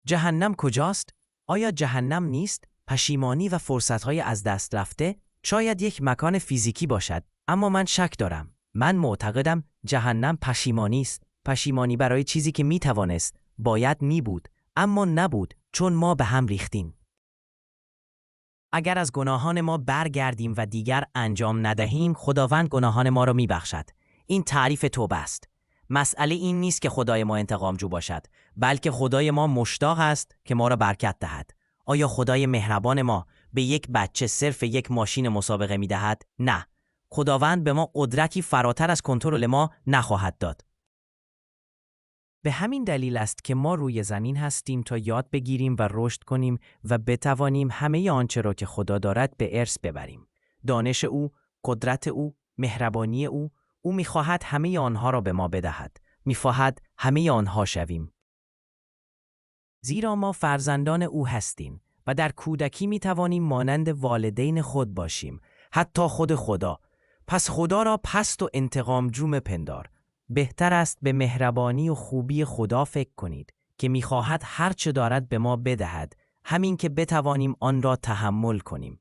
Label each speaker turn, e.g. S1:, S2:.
S1: جهنم کجاست؟ آیا جهنم نیست؟ پشیمانی و فرصت‌های از دست رفته؟ شاید یک مکان فیزیکی باشد، اما من شک دارم. من معتقدم جهنم پشیمانی است. پشیمانی برای چیزی که میتوانست، باید میبود، اما نبود چون ما به هم ریختیم. اگر از گناهان ما برگردیم و دیگر انجام ندهیم، خداوند گناهان ما را میبخشد. این تعریف توبه است. مسئله این نیست که خدای ما انتقامجو باشد، بلکه خدای ما مشتاق است که ما را برکت دهد. آیا خدای مهربان ما به یک بچه صرف یک ماشین مسابقه میدهد؟ نه. خداوند به ما قدرتی فراتر از کنترل ما نخواهد داد. به همین دلیل است که ما روی زمین هستیم تا یاد بگیریم و رشد کنیم و بتوانیم همه آنچه را که خدا دارد به ارث ببریم. دانش او، قدرت او، مهربانی او می‌خواهد همه آنها را به ما بدهد. می‌خواهد همه آنها شویم. زیرا ما فرزندان او هستیم و در کودکی می‌توانیم مانند والدین خود باشیم، حتی خود خدا. پس خدا را پست و انتقامجو مپندار. بهتر است به مهربانی و خوبی خدا فکر کنید که می‌خواهد هر چه دارد به ما بدهد، همین که بتوانیم آن را تحمل کنیم.